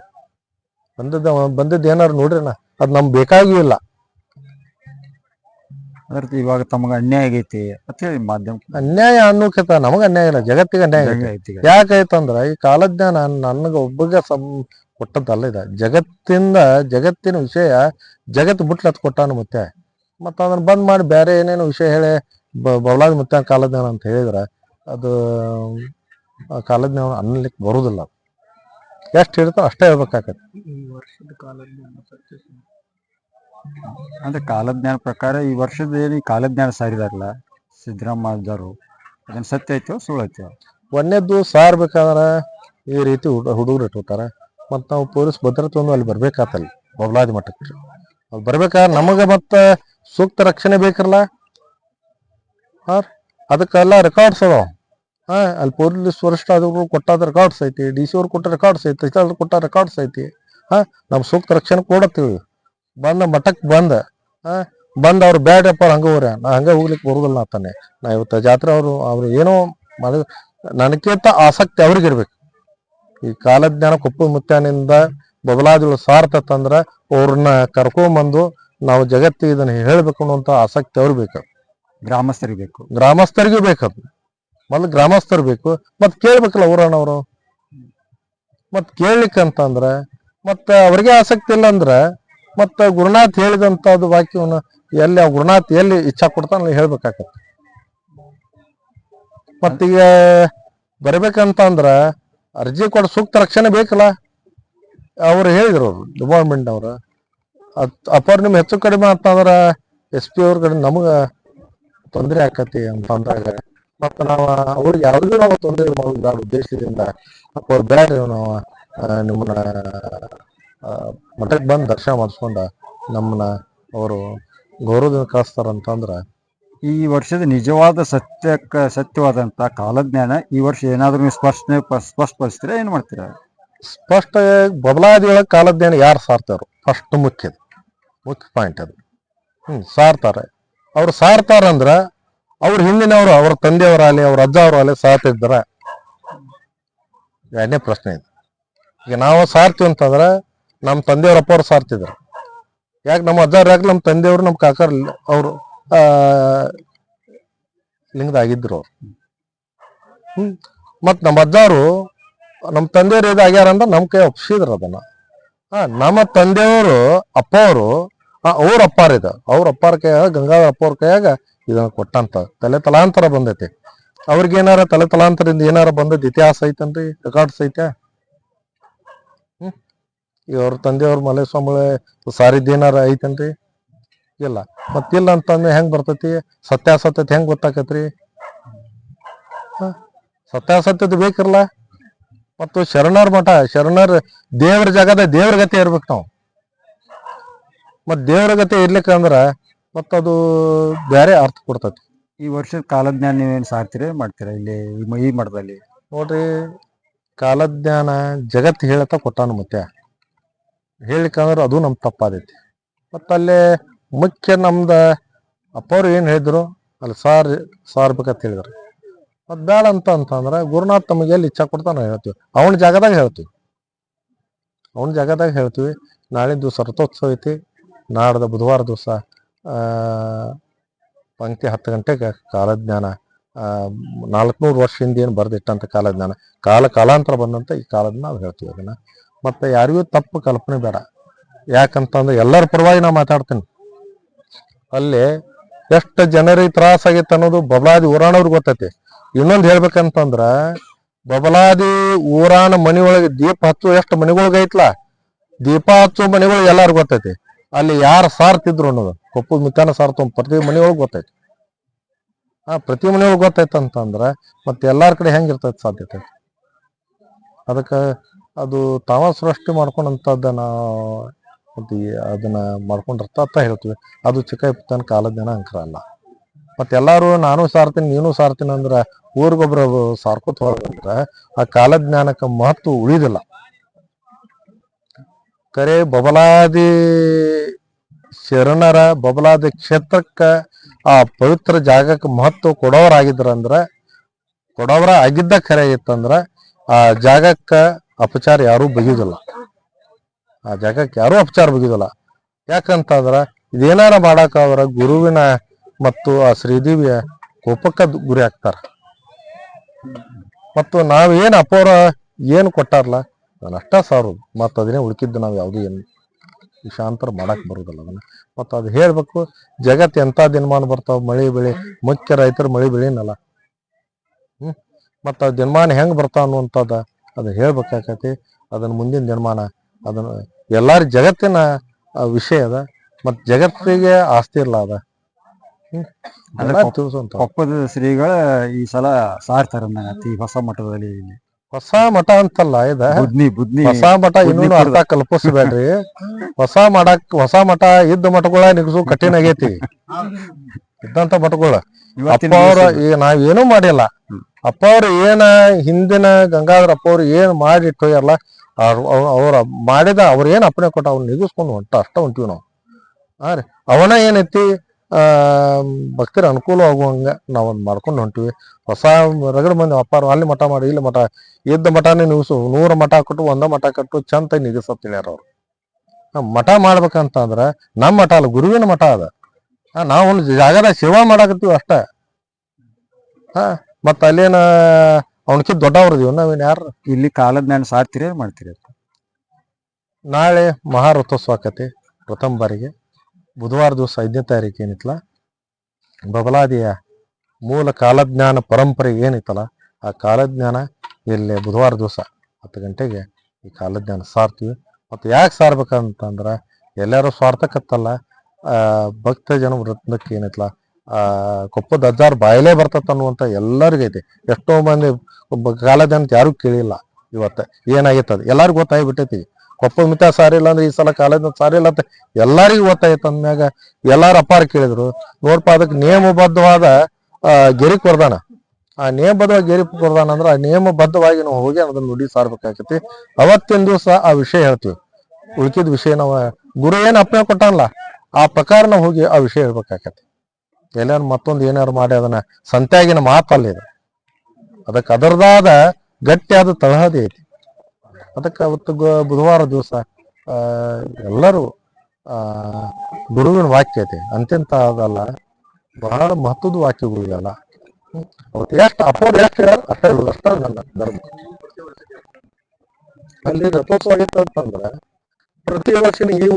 ನಾವು ಬಂದಿದ್ದು ಏನಾರು ನೋಡ್ರಿನ ಅದ್ ನಮ್ಗೆ ಬೇಕಾಗಿಯೂ ಇಲ್ಲ. ಅದ್ರ ಇವಾಗ ತಮಗ ಅನ್ಯಾಯ ಆಗೈತಿ ಅಂತ ಹೇಳಿ ಮಾಧ್ಯಮ ಅನ್ಯಾಯ ಅನ್ನೋಕ್ಕಿಂತ ನಮಗ ಅನ್ಯಾಯ ಇಲ್ಲ, ಜಗತ್ತಿಗೆ ಅನ್ಯಾಯ ಆಗೈತಿ. ಐತಿ ಈಗ. ಯಾಕಾಯ್ತಂದ್ರ ಈ ಕಾಲಜ್ಞಾನ ನನಗ ಒಬ್ಬಗ ಕೊಟ್ಟದ್ದಲ್ಲ ಇದ, ಜಗತ್ತಿನ ವಿಷಯ ಜಗತ್ತು ಬಿಟ್ಲತ್ ಕೊಟ್ಟಾನ ಮತ್ತೆ. ಮತ್ತ ಅದನ್ನ ಬಂದ್ ಮಾಡಿ ಬೇರೆ ಏನೇನು ವಿಷಯ ಹೇಳಿ ಬೌಲಾದಿ ಮುತ್ಯ ಕಾಲಜ್ಞಾನ ಅಂತ ಹೇಳಿದ್ರ ಅದು ಕಾಲಜ್ಞಾನ ಅನ್ನಲಿಕ್ಕೆ ಬರುದಿಲ್ಲ. ಎಷ್ಟು ಹೇಳ್ತಾವ ಅಷ್ಟೇ ಹೇಳ್ಬೇಕಾಗತ್ತೆ. ಅಂದ್ರೆ ಕಾಲಜ್ಞಾನ ಪ್ರಕಾರ ಈ ವರ್ಷದ ಏನು ಕಾಲಜ್ಞಾನ ಸಾರಿದಾರಲ್ಲ ಸಿದ್ದರಾಮಯ್ಯದವರು, ಅದನ್ನ ಸತ್ಯ ಐತೋ ಸುಳ್ಳು ಐತೋ? ಒಂದೇದ್ದು ಸಾರ್ಬೇಕಾದ್ರ ಈ ರೀತಿ ಹುಡುಗರು ಇಟ್ಕೋತಾರ. ಮತ್ ನಾವು ಪೊಲೀಸ್ ಭದ್ರತೆ ಒಂದು ಅಲ್ಲಿ ಬರ್ಬೇಕಾತಲ್ಲಿ ಬೌಲಾದಿ ಮಠಕ್ಕೆ. ಅಲ್ಲಿ ಬರ್ಬೇಕಾದ್ರೆ ನಮಗ ಮತ್ತ ಸೂಕ್ತ ರಕ್ಷಣೆ ಬೇಕಿರಲ್ಲ. ಅದಕ್ಕೆಲ್ಲ ರೆಕಾರ್ಡ್ಸ್ ಅದಾವ. ಅಲ್ಲಿ ಪೊಲೀಸ್ ವರಿಷ್ಠಾಧಿಕಾರಿಗಳು ಕೊಟ್ಟಾದ ರೆಕಾರ್ಡ್ಸ್ ಐತಿ, DC ಅವ್ರು ಕೊಟ್ಟ ರೆಕಾರ್ಡ್ಸ್ ಐತಿ, ಕೊಟ್ಟ ರೆಕಾರ್ಡ್ಸ್ ಐತಿ. ನಮ್ ಸೂಕ್ತ ರಕ್ಷಣೆ ಕೊಡತ್ತೀವಿ. ಬಂದ ಮಠಕ್ಕೆ ಬಂದ್ ಅವ್ರು ಬ್ಯಾಡಪ್ಪ ಹಂಗ ಹೋಗ್ರ, ನಾ ಹಂಗ ಹೋಗ್ಲಿಕ್ಕೆ ಬರುದಿಲ್ಲ ಅಂತಾನೆ. ನಾ ಇವತ್ತ ಜಾತ್ರೆ ಅವ್ರು ಏನೋ ಮಾಡ ನನಗಿಂತ ಆಸಕ್ತಿ ಅವ್ರಿಗಿರ್ಬೇಕು. ಈ ಕಾಲಜ್ಞಾನ ಕೊಪ್ಪ ಮುತ್ಯಾನಿಂದ ಬದಲಾದಿಗಳು ಸಾರ್ತಂದ್ರ ಅವ್ರನ್ನ ಕರ್ಕೊಂಬಂದು ನಾವು ಜಗತ್ತಿಗೆ ಇದನ್ನ ಹೇಳ್ಬೇಕು ಅನ್ನುವಂತ ಆಸಕ್ತಿ ಅವ್ರು ಬೇಕು. ಗ್ರಾಮಸ್ಥರಿಗೂ ಬೇಕದು. ಮೊದ್ಲು ಗ್ರಾಮಸ್ಥರು ಬೇಕು, ಮತ್ ಕೇಳ್ಬೇಕಲ್ಲ ಊರಣ್ಣವರು. ಮತ್ ಕೇಳ್ಲಿಕ್ಕಂತಂದ್ರ ಮತ್ತ ಅವ್ರಿಗೆ ಆಸಕ್ತಿ ಇಲ್ಲ ಅಂದ್ರ ಮತ್ತ ಗುರುನಾಥ್ ಹೇಳಿದಂತದ್ದು ವಾಕ್ಯವನ್ನ ಎಲ್ಲಿ ಗುರುನಾಥ್ ಎಲ್ಲಿ ಇಚ್ಛಾ ಕೊಡ್ತಾನ ಹೇಳ್ಬೇಕಾಗತ್ತೆ. ಮತ್ತೀಗ ಬರ್ಬೇಕಂತಂದ್ರ ಅರ್ಜಿ ಕೊಡ ಸೂಕ್ತ ರಕ್ಷಣೆ ಬೇಕಲ್ಲ. ಅವ್ರು ಹೇಳಿದ್ರು ಡಿಪಾರ್ಟ್ಮೆಂಟ್ ಅವ್ರು ಅಪ್ಪರ್ ನಿಮ್ ಹೆಚ್ಚು ಕಡಿಮೆ ಅಂತಂದ್ರ SP ಅವ್ರ ಕಡೆ ನಮಗ ತೊಂದರೆ ಆಕತಿ ಅಂತಂದಾಗ ಮತ್ತ ನಾವ ಅವ್ರಿಗೆ ಯಾವ್ದು ನಾವು ತೊಂದರೆ ಮಾಡೋದು ಉದ್ದೇಶದಿಂದ ಅವ್ರು ಬೇಡ್ರಿ ನಾವು ನಿಮ್ಮನ್ನ ಮಠಕ್ಕೆ ಬಂದು ದರ್ಶನ ಮಾಡಿಸ್ಕೊಂಡ ನಮ್ಮನ್ನ ಅವರು ಗೌರವದಿಂದ ಕಳಿಸ್ತಾರಂತಂದ್ರ ಈ ವರ್ಷದ ನಿಜವಾದ ಸತ್ಯವಾದಂತ ಕಾಲಜ್ಞಾನ ಈ ವರ್ಷ ಏನಾದ್ರೂ ಸ್ಪಷ್ಟಪಡಿಸ್ತೀರಾ ಏನ್ ಮಾಡ್ತೀರಾ? ಸ್ಪಷ್ಟ ಬದಲಾದಿಯೊಳಗೆ ಕಾಲಜ್ಞಾನ ಯಾರು ಸಾರ್ತಾರೋ ಫಸ್ಟ್ ಮುಖ್ಯ ಪಾಯಿಂಟ್ ಅದು. ಸಾರ್ತಾರೆ. ಅವ್ರು ಸಾರ್ತಾರಂದ್ರ ಅವ್ರ ಹಿಂದಿನವರು ಅವ್ರ ತಂದೆಯವರಾಗಲಿ ಅವ್ರ ಅಜ್ಜ ಅವರಾಗಲಿ ಸಾರ್ತಿದ್ದಾರ? ಎರಡನೇ ಪ್ರಶ್ನೆ ಇದೆ. ಈಗ ನಾವು ಸಾರ್ತೀವಿ ಅಂತಂದ್ರ ನಮ್ಮ ತಂದೆಯವ್ರಪ್ಪ ಅವ್ರು ಸಾರ್ತಿದ್ರು. ಯಾಕೆ ನಮ್ಮ ಅಜ್ಜಾರು ಯಾಕೆ ನಮ್ಮ ತಂದೆಯವರು ನಮ್ಮ ಕಾಕರ್ ಅವರು ಲಿಂಗದಾಗಿದ್ರು ಅವ್ರು. ಮತ್ ನಮ್ಮ ಅಜ್ಜಾರು ನಮ್ಮ ತಂದೆಯವ್ರು ಇದಾಗ್ಯಾರ ಅಂತ ನಮ್ ಕೈ ಒಪ್ಸಿದ್ರು ಅದನ್ನ. ನಮ್ಮ ತಂದೆಯವರು ಅಪ್ಪ ಅವರು ಅವ್ರ ಅಪ್ಪಾರಿದ ಅವ್ರ ಅಪ್ಪಾರ ಕೈಯಾಗ ಗಂಗಾಧರ ಅಪ್ಪ ಅವ್ರ ಕೈಯಾಗ ಇದನ್ನ ಕೊಟ್ಟಂತ ತಲಾಂತರ ಬಂದೈತಿ. ಅವ್ರಿಗೆ ಏನಾರ ತಲಾಂತರದಿಂದ ಏನಾರ ಬಂದದ್ ಇತಿಹಾಸ ಐತನ್ರಿ, ರೆಕಾರ್ಡ್ಸ್ ಐತೆ? ಈಗ ಅವ್ರ ತಂದೆಯವ್ರ ಮಲೇಸ್ವಾಮಿ ಸಾರಿದ್ದೇನಾರ ಐತನ್ರಿ? ಇಲ್ಲ. ಮತ್ತಿಲ್ಲ ಅಂತಂದ್ರೆ ಹೆಂಗ್ ಬರ್ತೈತಿ? ಸತ್ಯಾಸತ್ಯತೆ ಹೆಂಗ್ ಗೊತ್ತಾಕತ್ರಿ? ಸತ್ಯಾಸತ್ಯತೆ ಬೇಕಿರಲ್ಲ. ಮತ್ತು ಶರಣರ ಮಠ ಶರಣರ್ ದೇವ್ರ ಜಾಗದ ದೇವ್ರ ಗತಿ ಇರ್ಬೇಕು ನಾವು. ಮತ್ ದೇವ್ರ ಗತಿ ಇರ್ಲಿಕ್ಕಂದ್ರ ಮತ್ತದು ಬೇರೆ ಅರ್ಥ ಕೊಡ್ತೈತಿ. ಈ ವರ್ಷದ ಕಾಲಜ್ಞಾನ ನೀವೇನ್ ಸಾರ್ತೀರ ಮಾಡ್ತೀರಾ ಇಲ್ಲಿ ಈ ಮಠದಲ್ಲಿ? ನೋಡ್ರಿ, ಕಾಲಜ್ಞಾನ ಜಗತ್ ಹೇಳತ್ತ ಕೊಟ್ಟಾನ ಮತ್ತೆ ಹೇಳಿಕಂದ್ರ ಅದು ನಮ್ ತಪ್ಪಾದೈತಿ. ಮತ್ತಲ್ಲೇ ಮುಖ್ಯ ನಮ್ದ ಅಪ್ಪವ್ರು ಏನ್ ಹೇಳಿದ್ರು ಅಲ್ಲಿ ಸಾರ್ಬೇಕಂತ ಹೇಳಿದ್ರು. ಮತ್ ಬೇಡ ಅಂತಂದ್ರ ಗುರುನಾಥ್ ತಮಗೆ ಎಲ್ಲಿ ಇಚ್ಛಾ ಕೊಡ್ತಾನ ಹೇಳ್ತೀವಿ, ಅವನ ಜಾಗದಾಗ ಹೇಳ್ತೀವಿ. ನಾಳೆ ದಿವಸ ರಥೋತ್ಸವ ಐತಿ. ನಾಡ್ದ ಬುಧವಾರ ದಿವಸ ಪಂಕ್ತಿ 10 ಗಂಟೆಗೆ ಕಾಲಜ್ಞಾನ 400 ವರ್ಷ ಹಿಂದೆ ಏನು ಬರ್ದಿಟ್ಟಂತ ಕಾಲಜ್ಞಾನ ಕಾಲಾಂತರ ಬಂದಂತ ಈ ಕಾಲಜ್ಞಾನ ನಾವು ಹೇಳ್ತೀವಿ ಅದನ್ನ. ಮತ್ತೆ ಯಾರಿಗೂ ತಪ್ಪು ಕಲ್ಪನೆ ಬೇಡ. ಯಾಕಂತಂದ್ರೆ ಎಲ್ಲರ ಪರವಾಗಿ ನಾ ಮಾತಾಡ್ತೀನಿ. ಅಲ್ಲಿ ಎಷ್ಟು ಜನರಿಗೆ ತ್ರಾಸ ಆಗೈತೆ ಅನ್ನೋದು ಬಬಲಾದಿ ಊರಾಣವ್ರಿಗೆ ಗೊತ್ತೈತಿ. ಇನ್ನೊಂದು ಹೇಳ್ಬೇಕಂತಂದ್ರ ಬಬಲಾದಿ ಊರಾಣ ಮನಿಯೊಳಗೆ ದೀಪ ಹಚ್ಚು ಎಷ್ಟು ಮನಿಗೊಳಗೈತ್ಲಾ, ದೀಪ ಹಚ್ಚೋ ಮನಿಗಳು ಎಲ್ಲಾರು ಗೊತ್ತೈತಿ. ಅಲ್ಲಿ ಯಾರು ಸಾರ್ತಿದ್ರು ಅನ್ನೋದು ಕೊಪ್ಪದ ಮಿತ್ತಾನ ಸಾರ್ತ ಪ್ರತಿ ಮನಿಯೊಳಗೆ ಗೊತ್ತೈತಿ. ಪ್ರತಿ ಮನಿಯೊಳಗೆ ಗೊತ್ತೈತಂತಂದ್ರ ಮತ್ತೆ ಎಲ್ಲಾರ ಕಡೆ ಹೆಂಗಿರ್ತೈತಿ ಸಾಧ್ಯತೆ? ಅದಕ್ಕೆ ಅದು ತಾವ ಸೃಷ್ಟಿ ಮಾಡ್ಕೊಂಡಂತದ್ದನ್ನ ಅದನ್ನ ಮಾಡ್ಕೊಂಡಿರ್ತ ಹೇಳ್ತೀವಿ. ಅದು ಚಿಕ್ಕ ಕಾಲಜ್ಞಾನ ಅಂಕರ ಅಲ್ಲ. ಮತ್ತೆಲ್ಲಾರು ನಾನು ಸಾರ್ತೀನಿ ನೀನು ಸಾರ್ತೀನಿ ಅಂದ್ರ ಊರಿಗೊಬ್ರ ಸಾರ್ಕೋತ ಹೋದ್ರ ಆ ಕಾಲಜ್ಞಾನಕ್ಕೆ ಮಹತ್ವ ಉಳಿದಿಲ್ಲ. ಕರೆ ಬಬಲಾದಿ ಶರಣರ ಬಬಲಾದಿ ಕ್ಷೇತ್ರಕ್ಕ ಆ ಪವಿತ್ರ ಜಾಗಕ್ಕೆ ಮಹತ್ವ ಕೊಡೋರ ಆಗಿದ್ದ ಖರೆ ಇತ್ತಂದ್ರ ಆ ಜಾಗಕ್ಕ ಅಪಚಾರ ಯಾರು ಬಗೆಯುವುದಿಲ್ಲ. ಆ ಜಾಗಕ್ಕೆ ಯಾರು ಅಪಚಾರ ಬಗೆಯುವುದಿಲ್ಲ. ಯಾಕಂತಂದ್ರ ಇದೇನಾರ ಮಾಡಾಕ ಅವರ ಗುರುವಿನ ಮತ್ತು ಆ ಶ್ರೀದೇವಿಯ ಕೋಪಕ್ಕ ಗುರಿ ಆಗ್ತಾರ. ಮತ್ತು ನಾವೇನ್ ಅಪೋರ ಏನ್ ಕೊಟ್ಟಾರಲ್ಲ ಅದನ್ನ ಅಷ್ಟ ಸಾರು, ಮತ್ತ ಅದನ್ನೇ ಉಳ್ಕಿದ್ದು ನಾವ್ ಯಾವ್ದು ಏನು ವಿಷಾಂತರ ಮಾಡಕ್ ಬರುದಿಲ್ಲ ಅದನ್ನ. ಮತ್ತ ಅದು ಹೇಳ್ಬೇಕು, ಜಗತ್ ಎಂತ ದಿನಮಾನ ಬರ್ತಾವ, ಮಳಿ ಬೆಳಿ ಮುಖ್ಯ ರೈತರು ಮಳಿ ಬೆಳಿನಲ್ಲ. ಮತ್ತ ಆ ದಿನಮಾನ ಹೆಂಗ್ ಬರ್ತಾವ ಅನ್ನುವಂಥದ್ದು ಅದನ್ನ ಹೇಳ್ಬೇಕಾಕತಿ. ಅದನ್ನ ಮುಂದಿನ ದಿನಮಾನ ಅದನ್ನ ಎಲ್ಲಾರ ಜಗತ್ತಿನ ವಿಷಯ ಅದ, ಮತ್ ಜಗತ್ತಿಗೆ ಆಸ್ತಿ ಇಲ್ಲ ಅದ. ತಿಳಿಸುವಂತ ಕೊಪ್ಪದ ಶ್ರೀಗಳ ಈ ಸಲ ಸಾರ್ತಾರ ಈ ಹೊಸ ಮಠದಲ್ಲಿ. ಹೊಸ ಮಠ ಅಂತಲ್ಲ ಇದ, ಬುದ್ನಿ ಹೊಸ ಮಠ ಇನ್ನೂ ಅರ್ಥ ಕಲ್ಪಿಸ್ಬೇಡ್ರಿ. ಹೊಸ ಮಠ ಇದ್ದ ಮಠಗಳ ನಿಗಸು ಕಠಿಣ ಆಗೈತಿ. ಇದ್ದಂತ ಮಠಗಳ ಅಪ್ಪ ಅವ್ರ ನಾವೇನೂ ಮಾಡಿಲ್ಲ. ಅಪ್ಪ ಅವ್ರ ಏನ ಹಿಂದಿನ ಗಂಗಾಧರ ಅಪ್ಪ ಅವ್ರು ಏನ್ ಮಾಡಿಟ್ಟು ಎಲ್ಲ ಅವ್ರ ಮಾಡಿದ ಅವ್ರ ಏನ್ ಅಪ್ಪಣೆ ಕೊಟ್ಟ ಅವ್ನ ನಿಗಿಸ್ಕೊಂಡು ಅಷ್ಟ ಹೊಂಟಿವಿ ನಾವು. ರೀ ಅವನ ಏನೈತಿ ಭಕ್ತರ ಅನುಕೂಲ ಆಗುವಂಗ ನಾವ್ ಮಾಡ್ಕೊಂಡು ಹೊಂಟಿವಿ. ಹೊಸ ರಗಡ ಮಂದಿ ಅಪ್ಪಾರು ಅಲ್ಲಿ ಮಠ ಮಾಡಿ ಇಲ್ಲಿ ಮಠ, ಇದ್ದ ಮಠನೇ ನಿಗಿಸು, 100 ಮಠ ಕಟ್ಟು 1 ಮಠ ಕಟ್ಟು ಚಂತ ನಿಗಿಸತ್ ಹೇಳ್ಯಾರ ಅವ್ರು. ಮಠ ಮಾಡ್ಬೇಕಂತಂದ್ರ ನಮ್ಮ ಮಠ ಅಲ್ಲ, ಗುರುವಿನ ಮಠ ಅದ. ನಾವು ಒಂದು ಜಾಗದಾಗ ಸೇವಾ ಮಾಡಾಕತ್ತೀವಿ ಅಷ್ಟ. ಮತ್ತ ಅಲ್ಲೇನ ಅವನಕಿ ದೊಡ್ಡವ್ರದೀವ ನಾವೇನ್ ಯಾರು. ಇಲ್ಲಿ ಕಾಲಜ್ಞಾನ ಸಾರ್ತೀರಿ ಮಾಡ್ತೀರಿ. ನಾಳೆ ಮಹಾರಥೋತ್ಸವ ಆಕತಿ ಪ್ರಥಮ ಬಾರಿಗೆ ಬುಧವಾರ ದಿವಸ 5ನೇ ತಾರೀಕು ಏನಿತ್ತಲ್ಲ, ಬಬಲಾದಿಯ ಮೂಲ ಕಾಲಜ್ಞಾನ ಪರಂಪರೆ ಏನಿತ್ತಲ್ಲ ಆ ಕಾಲಜ್ಞಾನ ಇಲ್ಲಿ ಬುಧವಾರ ದಿವಸ 10 ಗಂಟೆಗೆ ಈ ಕಾಲಜ್ಞಾನ ಸಾರ್ತೀವಿ. ಮತ್ತು ಯಾಕೆ ಸಾರ್ಬೇಕಂತಂದ್ರ ಎಲ್ಲರೂ ಸ್ವಾರ್ಥಕತ್ತಲ್ಲ, ಭಕ್ತ ಜನ ವೃತ್ತಕ್ಕೆ ಏನೈತಲ್ಲ ಕೊಪ್ಪದ ಅಜ್ಜಾರ್ ಬಾಯಲೇ ಬರ್ತತ್ ಅನ್ನುವಂತ ಎಲ್ಲರಿಗೈತಿ. ಎಷ್ಟೋ ಮಂದಿ ಕಾಲಜ್ಞಾನ ಯಾರು ಕೇಳಿಲ್ಲ. ಇವತ್ತು ಏನಾಗೈತದ ಎಲ್ಲರಿಗೂ ಗೊತ್ತಾಗ್ಬಿಟ್ಟೈತಿ. ಕೊಪ್ಪದ ಮಿತ ಸಾರಿಲ್ಲ ಅಂದ್ರೆ ಈ ಸಲ ಕಾಲಜ್ಞಾನ ಸಾರಿಲ್ಲ ಅಂತ ಎಲ್ಲರಿಗೂ ಗೊತ್ತಾಯ್ತು. ಅಂದ್ಮ್ಯಾಗ ಎಲ್ಲಾರು ಅಪ್ಪಾರ ಕೇಳಿದ್ರು, ನೋಡ್ಪ ಅದಕ್ಕೆ ನಿಯಮಬದ್ಧವಾದ ಗೆರಿಕ್ ವರದಾನ. ಆ ನಿಯಮಬದ್ಧವಾಗಿ ಗೆರಿಕ್ ವರದಾನ ಅಂದ್ರೆ ಆ ನಿಯಮಬದ್ಧವಾಗಿ ನಾವು ಹೋಗಿ ಅದನ್ನ ನುಡಿ ಸಾರ್ಬೇಕಾಗತಿ. ಅವತ್ತಿನ ದಿವಸ ಆ ವಿಷಯ ಹೇಳ್ತೀವಿ. ಉಳ್ಕಿದ ವಿಷಯ ನಾವು ಗುರು ಏನ್ ಅಪ್ಪಣೆ ಕೊಟ್ಟಲ್ಲ ಆ ಪ್ರಕಾರ ನಾವು ಹೋಗಿ ಆ ವಿಷಯ ಹೇಳ್ಬೇಕಾಗತಿ. ಎಲ್ಲಾರು ಮತ್ತೊಂದು ಏನಾರು ಮಾಡಿ ಅದನ್ನ ಸಂತ್ಯಾಗಿನ ಮಾತಲ್ಲಿದೆ, ಅದಕ್ಕೆ ಅದರದಾದ ಗಟ್ಟಿಯಾದ ತಳಹದಿ ಐತಿ. ಅದಕ್ಕೆ ಅವತ್ತು ಬುಧವಾರ ದಿವಸ ಎಲ್ಲರೂ ಗುರುವಿನ ವಾಕ್ಯ ಐತಿ, ಅಂತೆಂತ ಅದಲ್ಲ, ಬಹಳ ಮಹತ್ವದ ವಾಕ್ಯಗಳು ಇದೆಲ್ಲ. ಅವತ್ತು ಎಷ್ಟು ಅಪ್ಪೋದು ಎಷ್ಟು ಹೇಳ ಅಷ್ಟ ಹೇಳುದು, ಅಷ್ಟ ನನ್ನ ಧರ್ಮ. ಅಲ್ಲಿ ರಥೋತ್ಸವ ಆಗಿತ್ತು ಅಂತಂದ್ರೆ ಪ್ರತಿ ವರ್ಷ ಈ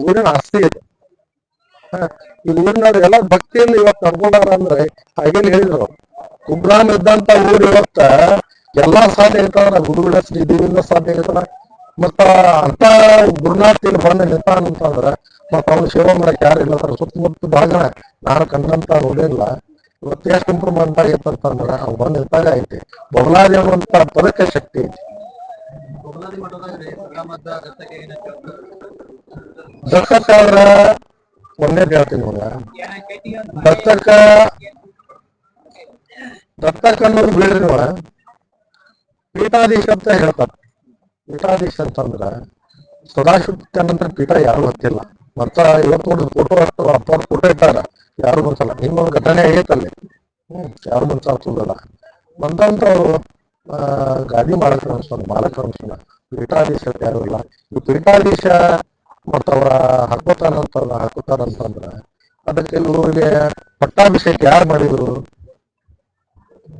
ಊರಿನ ಆಸ್ತಿ ಇದೆ. ಈ ಊರಿನ ಎಲ್ಲ ಭಕ್ತಿಯಲ್ಲಿ ಇವತ್ತು ನಡ್ಕೊಂಡಾರ ಅಂದ್ರೆ ಹಾಗೇನ್ ಹೇಳಿದ್ರು. ಕುಗ್ರಾಮ ಇದ್ದಂತ ಊರು ಇವತ್ತ ಎಲ್ಲಾ ಸಾಧ್ಯ ಇರ್ತಾರ, ಗುರುಗಳ ಶ್ರೀದೇವಿಯಿಂದ ಸಾಧ್ಯ ಇರ್ತಾರ. ಮತ್ತ ಅಂತ ಗುರುನಾಥ್ ಬಂದ ನಿಂತಾನ ಅಂತಂದ್ರ ಮತ್ತ ಅವ್ನ ಸೇವೆ ಮಾಡಕ್ ಯಾರು ಇಲ್ಲ. ಸುತ್ತಮುತ್ತ ಭಾಗ ನಾನು ಕಂಡಂತ ನೋಡಿಲ್ಲ. ಇವತ್ತು ಎಷ್ಟು ಇಂಪ್ರೂವ್ಮೆಂಟ್ ಆಗೈತಂತಂದ್ರ ಅವ್ ಬಂದ್ ನಿಂತಾಗ ಐತಿ. ಬಬಲಾದಿ ಅನ್ನುವಂತ ಪದಕ ಶಕ್ತಿ ಐತಿ. ದತ್ತಕ್ಕಾದ್ರ ಒಂದೇದ್ ಹೇಳ್ತೀನಿ ನೋಡ, ದತ್ತಕ್ ಅನ್ನೋದು ಬಿಡ್ರಿ ನೋಡ, ಪೀಠಾಧೀಶ ಅಂತ ಹೇಳ್ತಾರ. ಪೀಠಾಧೀಶ ಅಂತಂದ್ರ ಸದಾಶಿವ ನಂತರ ಪೀಠ ಯಾರು ಗೊತ್ತಿಲ್ಲ. ಮತ್ತ ಇವತ್ತು ಫೋಟೋ ಅಷ್ಟು ಅಪ್ಪ ಫೋಟೋ ಇಟ್ಟಾರ, ಯಾರು ಗೊತ್ತಲ್ಲ. ಇನ್ನೊಂದು ಘಟನೆ ಆಗೈತಲ್ಲಿ, ಯಾರು ಗೊತ್ತಾಗ್ತದಲ್ಲ. ಬಂದಂತವ್ರು ಗಾದಿ ಮಾಲಕ ಅನ್ಸೋಣ ಪೀಠಾಧೀಶ ಯಾರು ಇಲ್ಲ. ಈ ಪೀಠಾಧೀಶ ಮತ್ತ ಅವರ ಹಾಕುತ್ತಾರಂತಂದ್ರ ಅದಕ್ಕೆ ಇವ್ರಿಗೆ ಪಟ್ಟಾಭಿಷೇಕ ಯಾರು ಮಾಡಿದ್ರು?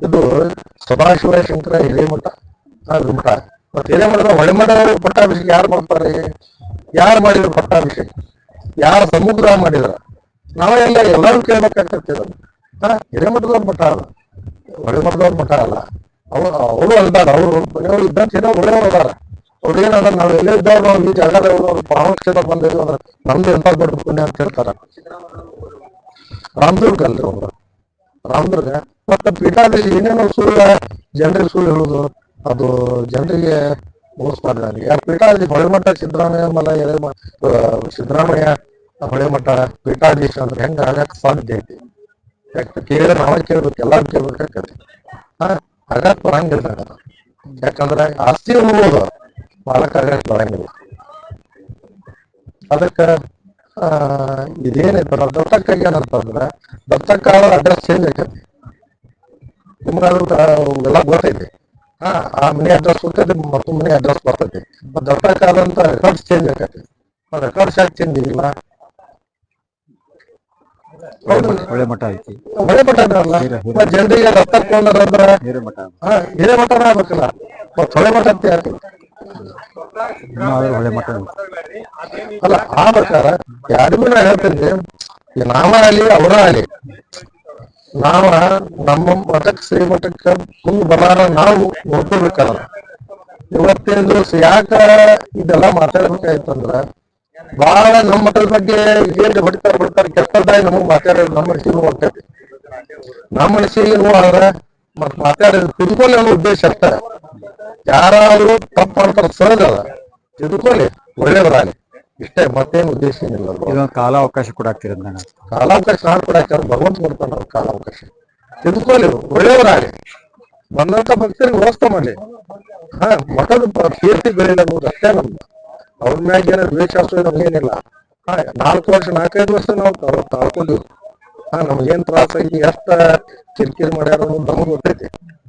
ಇದು ಸದಾಶಿವ ಶಂಕರ ಹಿರೇಮಠ ಮಠ. ಮತ್ತೆ ಹಿರೇಮಠದ ಹೊಳೆಮಠ ಪಟ್ಟಾಭಿಷೇಕ ಯಾರು ಮಾಡ್ತಾರೆ? ಯಾರು ಮಾಡಿದ್ರು ಪಟ್ಟಾಭಿಷೇಕ? ಯಾರ ಸಮುದ್ರ ಮಾಡಿದ್ರ? ನಾವೆಲ್ಲ ಎಲ್ಲರೂ ಕೇಳ್ಬೇಕಾಗ್ತದೆ. ಹಿರೇಮಠದವ್ರ ಮಠ ಅಲ್ಲ, ಹೊಳೆಮಠದವ್ರ ಮಠ ಅಲ್ಲ. ಅವರು ಅಲ್ದಾರ, ಅವರು ಇದ್ದಂತ ಏನೋ ಒಳ್ಳೆಯವ್ರು ಅದಾರ. ಅವ್ರು ಏನಂದ್ರೆ ನಾವ್ ಎಲ್ಲೇ ಇದ್ದವ್ರು ನಾವು ಈ ಜಾಗದವ್ರು ಪ್ರಾಮುಖ್ಯತೆ ಬಂದಿದ್ವಿ ಅಂದ್ರೆ ನಮ್ದು ಎಂತ ದೊಡ್ಡ ಪುಣ್ಯ ಅಂತ ಹೇಳ್ತಾರ. ರಾಮದುರ್ಗ ಅಲ್ರಿ ಅವ್ರು, ರಾಮದುರ್ಗ. ಮತ್ತೆ ಪೀಠಾಧೀಶ ಏನೇನೋ ಸುಳ್ಳು ಜನರಿಗೆ ಸುಳ್ಳು ಹೇಳುದು, ಅದು ಜನರಿಗೆ ಮೋಸ್ತಾರೆ. ನನಗೆ ಆ ಪೀಠಾಧೀಶ ಹೊಳೆಮಠ ಸಿದ್ದರಾಮಯ್ಯ ಹೊಳೆಮಠ ಪೀಠಾಧೀಶ ಅಂದ್ರೆ ಹೆಂಗ ಆಗಕ್ ಸಾಧ್ಯ ಐತಿ? ಯಾಕೆ ಕೇಳಿದ್ರೆ ನಾವ ಕೇಳ್ಬೇಕು, ಎಲ್ಲಾರು ಕೇಳ್ಬೇಕಾಗತ್ತೆ. ಆಗಕ್ ಬರಂಗಿಲ್ಲ. ಯಾಕಂದ್ರೆ ಆಸ್ತಿ ಹೋಗೋದು ಮಾಡಕ್ ಆಗಕ್ ಬರಂಗಿಲ್ಲ. ಅದಕ್ಕ ಇದೇನೈತಲ್ಲ ದತ್ತಕ್ಕಾಗಿ ಏನಂತಂದ್ರೆ ದತ್ತಕ್ಕ ಅಡ್ರೆಸ್ ಚೇಂಜ್ ಆಕೈತಿ. ನಿಮ್ಗಾದ್ರೂ ಎಲ್ಲ ಗೊತ್ತೈತಿ. ಆ ಮನೆ ಅಡ್ರೆಸ್ ಹೋಗ್ತೈತಿ, ಮತ್ತೊಂದು ಮನೆ ಅಡ್ರೆಸ್ ಬರ್ತೈತಿ. ದತ್ತಕ್ಕ ಆದಂತ ರೆಕಾರ್ಡ್ಸ್ ಚೇಂಜ್ ಆಕೈತಿ. ರೆಕಾರ್ಡ್ಸ್ ಯಾಕೆ ಚೇಂಜ್ ಆಗಿಲ್ಲ? ಒಳ್ಳೆ ಮಠ ಐತಿ. ಒಳ್ಳೆ ಮಠ ಅಲ್ಲ ಜನರಿಗೆ ದತ್ತಕೊಂಡ್ರ ಹಿರೇಮಠ ಹಿರೇ ಮಠನ ಆಗ್ಬೇಕಲ್ಲ, ಮತ್ ಹೊಳೆ ಮಠ ಅಂತ ಯಾಕೆ ಇನ್ನೂ ಆದ್ರೆ ಒಳ್ಳೆ ಮಠ ಐತಿ. ಅಲ್ಲ ಆ ಪ್ರಕಾರ ಯಾರಿಗೂ ನಾ ಹೇಳ್ತೇನೆ, ನಾವ ಆಗಲಿ ಅವರ ಆಗಲಿ, ನಾವ ನಮ್ಮ ಮಠಕ್ಕೆ ಶ್ರೀಮಠಕ್ಕೆ ಮುಂದ್ ಬರಾರ ನಾವು ನೋಡ್ಕೋಬೇಕಲ್ಲ. ಇವತ್ತಿನ ದಿವಸ ಯಾಕ ಇದೆಲ್ಲ ಮಾತಾಡ್ಬೇಕಾಯ್ತಂದ್ರ, ಬಹಳ ನಮ್ಮ ಮಠದ ಬಗ್ಗೆ ಏನ್ ಹೊಡಿತಾರ ಕೆಟ್ಟದಾಗಿ ನಮಗ್ ಮಾತಾಡೋದು ನಮ್ಮ ಮನಸ್ಸಿಗೆ ನೋವು ಆಗ್ತೈತಿ. ನಮ್ಮ ಮನಸ್ಸಿಗೆ ನೋವು ಆದ್ರ ಮತ್ ಮಾತಾಡೋದು ತಿಳ್ಕೊಳ್ಳಿ ಅನ್ನೋ ಉದ್ದೇಶ ಅಷ್ಟ. ಯಾರಾದ್ರೂ ತಪ್ಪು ಮಾಡ್ತಾರ ಸಹಜ ಅದ, ತಿಳ್ಕೊಳ್ಳಿ ಒಳ್ಳೇದ್ರಾಗಲಿ ಇಷ್ಟೇ, ಮತ್ತೇನು ಉದ್ದೇಶ ಏನಿಲ್ಲ. ಇದೊಂದು ಕಾಲಾವಕಾಶ ಕೊಡಾಕ್ತಿರೋದು ನಾನು. ಕಾಲಾವಕಾಶ ನಾನ್ ಕೊಡಾಕ ಭಗವಂತ ಕೊಡ್ತಾನ ಅವ್ರ ಕಾಲಾವಕಾಶ. ತಿಳ್ಕೊಳ್ಳಿ ಒಳ್ಳೆಯವರಾಗಲಿ, ಬಂದಂತ ಭಕ್ತರಿಗೆ ವ್ಯವಸ್ಥೆ ಮಾಡಿ. ಮಠದ ಕೀರ್ತಿ ಬೆಳಿಲ್ಲ ಅನ್ನೋದು ಅಷ್ಟೇ ನಮ್ದು. ಅವ್ರ ಮ್ಯಾಗ ಏನಾರ ದ್ವೇಷ ನಮ್ಗೇನಿಲ್ಲ. 4-5 ವರ್ಷ ನಾವು ತಾಳ್ಕೊಂಡಿವಿ. ನಮ್ಗೇನ್ ತ್ರಾಸ ಐತಿ, ಎಷ್ಟ ಕಿರಿಕಿರಿ ಮಾಡ್ಯಾರ ಅನ್ನೋದು ನಮಗ್ ಗೊತ್ತೈತಿ.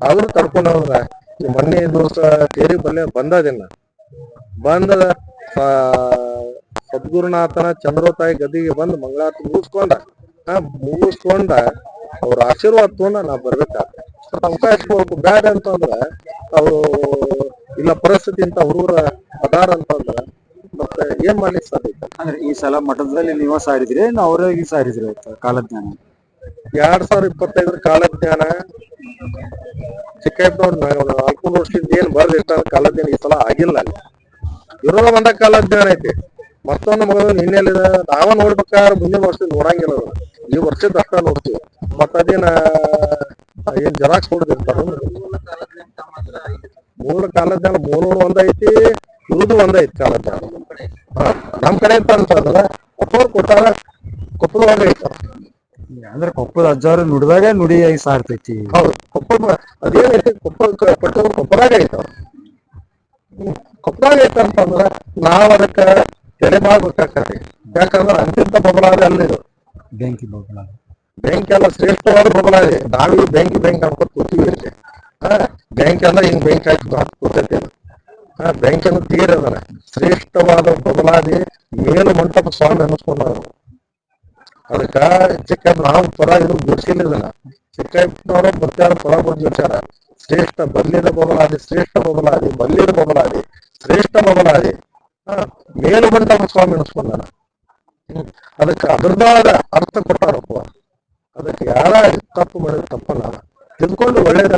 ಆದ್ರೂ ತಡ್ಕೊಂಡವ್ರ ಈ ಮೊನ್ನೆ ದಿವಸ ತೇರಿ ಬಲ್ಲೆ ಬಂದದಿನ ಬಂದ ಸದ್ಗುರುನಾಥನ ಚಂದ್ರೋತಾಯಿ ಗದಿಗೆ ಬಂದು ಮಂಗಳಾರತಿ ಮುಗಿಸ್ಕೊಂಡ ಅವ್ರ ಆಶೀರ್ವಾದ ತಗೊಂಡ ನಾವ್ ಬರ್ಬೇಕಾಗ್ತದೆ. ಅವಕಾಶ ಕೊಡ್ಬೇಕು. ಬ್ಯಾಡ ಅಂತಂದ್ರ ಅವ್ರು ಇಲ್ಲ ಪರಿಸ್ಥಿತಿ ಅಂತ ಹುಡುಗರ ಅದಾರ ಅಂತಂದ್ರ ಮತ್ತೆ ಏನ್ ಮಾಡ್ಲಿಕ್ಕೆ ಸಾಧ್ಯ? ಅಂದ್ರೆ ಈ ಸಲ ಮಠದಲ್ಲಿ ನೀವ ಸಾರಿದ್ರಿ, ಅವ್ರಿಗೆ ಸಾರಿದ್ರಿ ಕಾಲಜ್ಞಾನ? 2025 ಕಾಲಜ್ಞಾನ ಚಿಕ್ಕಪ್ಪನವ್ರು 4 ವರ್ಷದಿಂದ ಏನ್ ಬರ್ದಿಟ್ಟ ಕಾಲಜ್ಞಾನ ಈ ಸಲ ಆಗಿಲ್ಲ. ಅಲ್ಲಿ ಇರೋದ ಒಂದ ಕಾಲಜ್ಞಾನ ಐತಿ. ಮತ್ತೊಂದು ಮಗಳು ಹಿನ್ನೆಲೆ ನಾವ ನೋಡ್ಬೇಕಾದ್ರೆ ಮುಂದಿನ ವರ್ಷದಿಂದ ನೋಡಂಗಿಲ್ಲ. ಈ ವರ್ಷದ ಅಷ್ಟ ನೋಡ್ತೀವಿ. ಮತ್ತ ಅದೇನ ಏನ್ ಜೆರಾಕ್ಸ್ ಕೊಡ್ತಿರ್ತಾರ. ಮೂಲ ಕಾಲಜ್ಞಾನ ಮೂಲ ಒಂದ ಐತಿ, ಇರುದು ಒಂದ ಐತಿ ಕಾಲಜ್ಞಾನ. ನಮ್ ಕಡೆ ಅಂತ ಅಂತಂದ್ರ ಕೊಪ್ಪಳ ಕೊಟ್ಟಾರ, ಕೊಪ್ಪಳದಾಗ ಐತಾರ. ಅಂದ್ರೆ ಕೊಪ್ಪದ ಅಜ್ಜಾರು ನುಡಿದಾಗ ನುಡಿಯಾಗಿ ಸಾರ್ತೈತಿ. ಹೌದು, ಕೊಪ್ಪಳ ಅದೇನೈತಿ, ಕೊಪ್ಪಳದಾಗ ಐತಾವ. ಕೊಪ್ಪಳದಾಗ ಐತಂತಂದ್ರ ನಾವ್ ಅದಕ್ಕ ತೆರೆ ಮಾಡ್ಬೇಕಾಗ್ತದೆ. ಯಾಕಂದ್ರ ಅಂತಿಂತ ಬದಲಾದ ಅಲ್ಲ ಇದು. ಬೆಂಕಿ ಬೊಬ್ಬಲ, ಬೆಂಕಿ ಎಲ್ಲ ಶ್ರೇಷ್ಠವಾದ ಬದಲಾದೆ. ನಾವೀಗ ಬೆಂಕಿ ಅನ್ಕೊತ ಕೂತೀವಿ ಇಲ್ಲಿ. ಬೆಂಕಿ ಅಂದ್ರೆ ಹಿಂಗ್ ಬೆಂಕಿ ಹಾಕಿ ಕೂತೈತಿ. ಬೆಂಕಿ ಅಂದ್ರೆ ತೀರದನ ಶ್ರೇಷ್ಠವಾದ ಬದಲಾದಿ ಮೇಲು ಮಂಟಪ ಸ್ವಾಮಿ ಅನ್ನಿಸ್ಕೊಂಡವ್ರು. ಅದಕ್ಕ ಚಿಕ್ಕ ನಾವು ಪರ ಇದು ಬಿಡಿಸಿಲ್ಲ. ಇದನ್ನ ಚಿಕ್ಕಪ್ಪನವರ ಪ್ರಚಾರ ಪರ ಬಂದ ವಿಚಾರ. ಶ್ರೇಷ್ಠ ಬಲ್ಲಿದ ಬದಲಾದಿ, ಶ್ರೇಷ್ಠ ಬದಲಾದಿ, ಬಲ್ಲಿದ ಬದಲಾದಿ, ಶ್ರೇಷ್ಠ ಬದಲಾದಿ, ಮೇಲು ಮಂಟಪ ಸ್ವಾಮಿ ಅನ್ನಿಸ್ಕೊಂಡಾನ. ಅದಕ್ಕೆ ಅದ್ರದಾದ ಅರ್ಥ ಕೊಟ್ಟಾರಪ್ಪ. ಅದಕ್ಕೆ ಯಾರ ತಪ್ಪು ಮಾಡಿದ್ರೆ ತಪ್ಪಲ್ಲ, ತಿಳ್ಕೊಂಡು ಒಳ್ಳೇದ